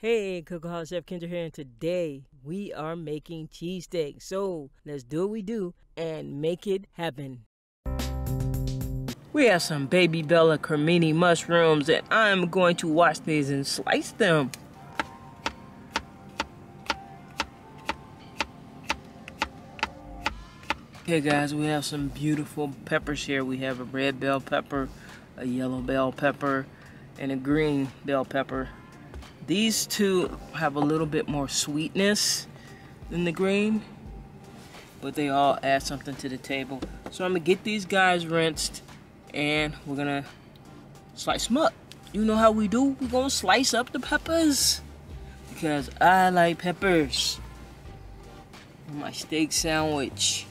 Hey, Cookaholic Chef Kendra here, and today we are making cheesesteak. So let's do what we do and make it happen. We have some baby bella cremini mushrooms, and I'm going to wash these and slice them. Okay guys, we have some beautiful peppers here. We have a red bell pepper, a yellow bell pepper, and a green bell pepper. These two have a little bit more sweetness than the green, but they all add something to the table. So I'm gonna get these guys rinsed and we're gonna slice them up. You know how we do, we're gonna slice up the peppers because I like peppers on my steak sandwich.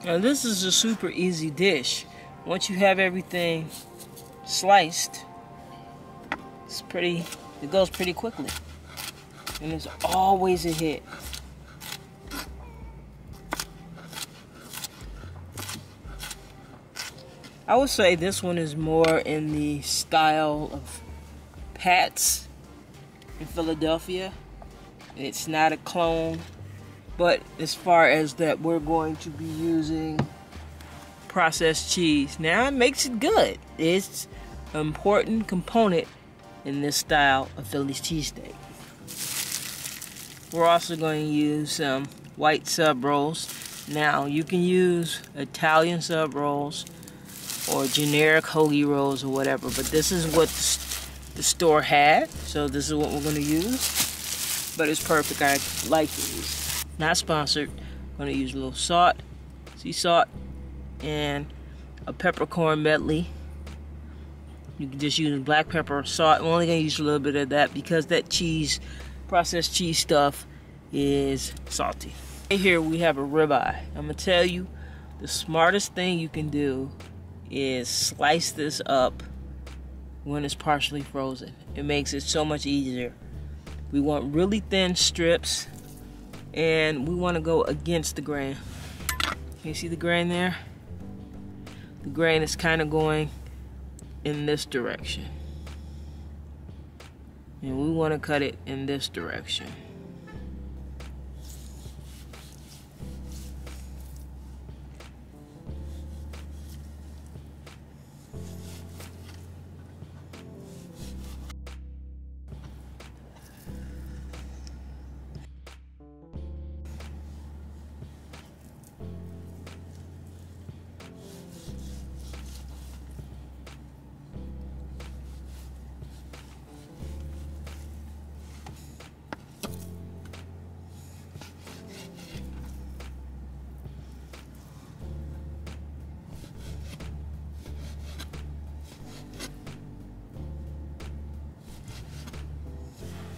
Now this is a super easy dish. Once you have everything sliced, it goes pretty quickly. And it's always a hit. I would say this one is more in the style of Pat's in Philadelphia. It's not a clone. But as far as that, we're going to be using processed cheese. Now it makes it good. It's an important component in this style of Philly's cheesesteak. We're also going to use some white sub rolls. Now you can use Italian sub rolls or generic hoagie rolls or whatever, but this is what the store had, so this is what we're going to use. But it's perfect. I like these. Not sponsored. I'm going to use a little salt, sea salt, and a peppercorn medley. You can just use black pepper or salt. I'm only going to use a little bit of that because that processed cheese stuff is salty. Right here we have a ribeye. I'm going to tell you, the smartest thing you can do is slice this up when it's partially frozen. It makes it so much easier. We want really thin strips. And we want to go against the grain. Can you see the grain there? The grain is kind of going in this direction. And we want to cut it in this direction.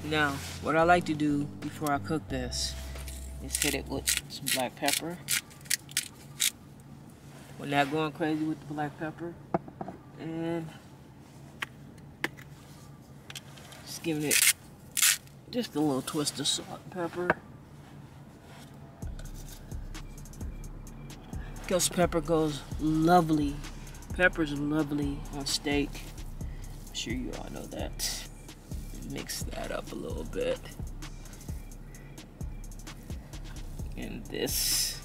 Now, what I like to do before I cook this is hit it with some black pepper. We're not going crazy with the black pepper. And just giving it just a little twist of salt and pepper. Ghost pepper goes lovely. Pepper's lovely on steak. I'm sure you all know that. Mix that up a little bit. And this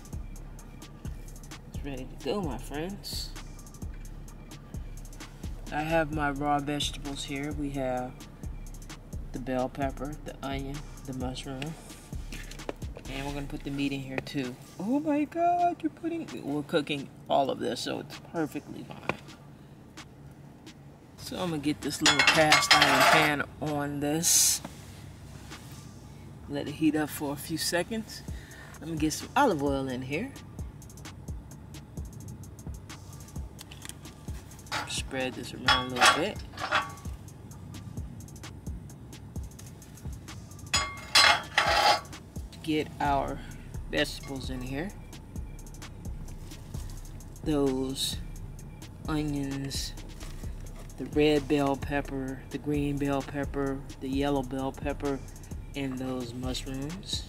is ready to go, my friends. I have my raw vegetables here. We have the bell pepper, the onion, the mushroom. And we're gonna put the meat in here too. Oh my God, we're cooking all of this, so it's perfectly fine. So I'm gonna get this little cast iron pan on this. Let it heat up for a few seconds. I'm gonna get some olive oil in here. Spread this around a little bit. get our vegetables in here. Those onions, the red bell pepper, the green bell pepper, the yellow bell pepper, and those mushrooms.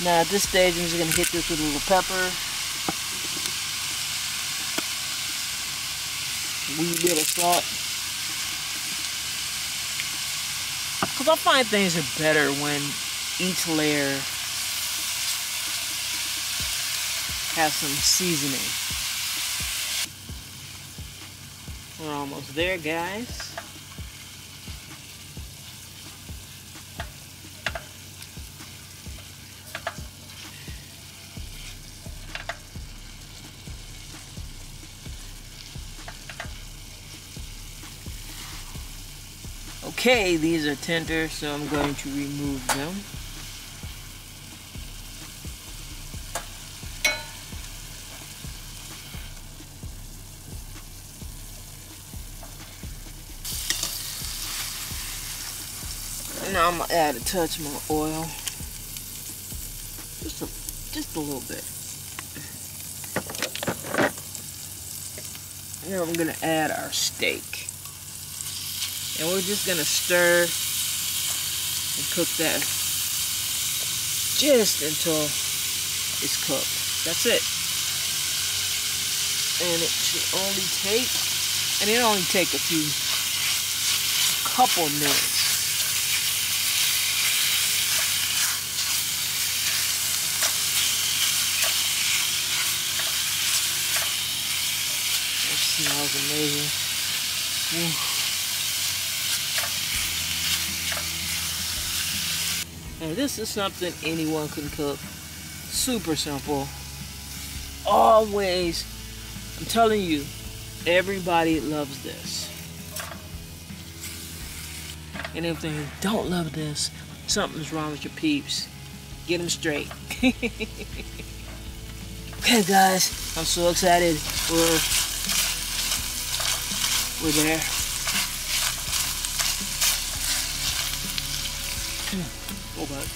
Now at this stage, I'm just going to hit this with a little pepper. Wee bit of salt. Because I find things are better when each layer has some seasoning. We're almost there, guys. Okay, these are tender, so I'm going to remove them. Now I'm gonna add a touch more oil, just a little bit. Now I'm gonna add our steak. And we're just gonna stir and cook that just until it's cooked. That's it. And it should only take, a couple minutes. It smells amazing. Ooh. And this is something anyone can cook. Super simple. Always, I'm telling you, everybody loves this. And if they don't love this, something's wrong with your peeps. Get them straight. Okay, guys, I'm so excited. We're there. Hold on.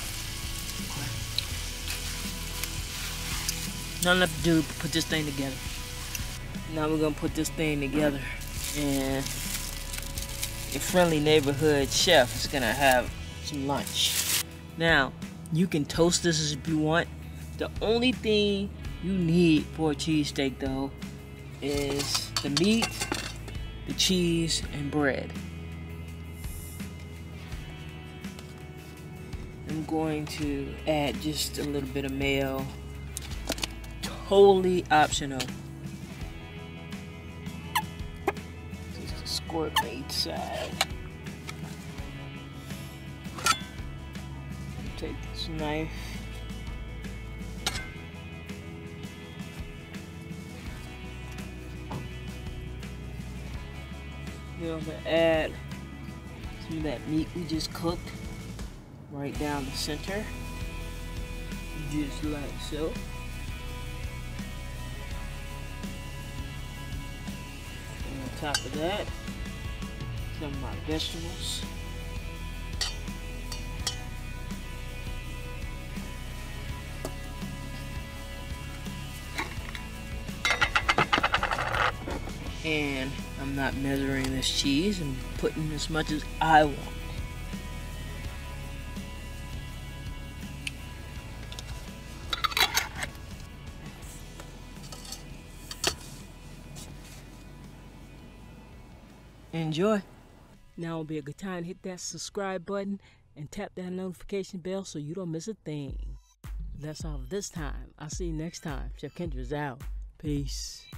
Nothing left to do but put this thing together. Now we're gonna put this thing together, and your friendly neighborhood chef is gonna have some lunch. Now, you can toast this if you want. The only thing you need for a cheesesteak though is the meat, the cheese, and bread. I'm going to add just a little bit of mayo. Totally optional. Just a squirt on each side. Take this knife. Then I'm going to add some of that meat we just cooked right down the center, just like so. And on top of that, some of my vegetables. And I'm not measuring this cheese, I'm putting as much as I want. Enjoy. Now will be a good time to hit that subscribe button and tap that notification bell so you don't miss a thing. That's all for this time. I'll see you next time. Chef Kendra's out. Peace.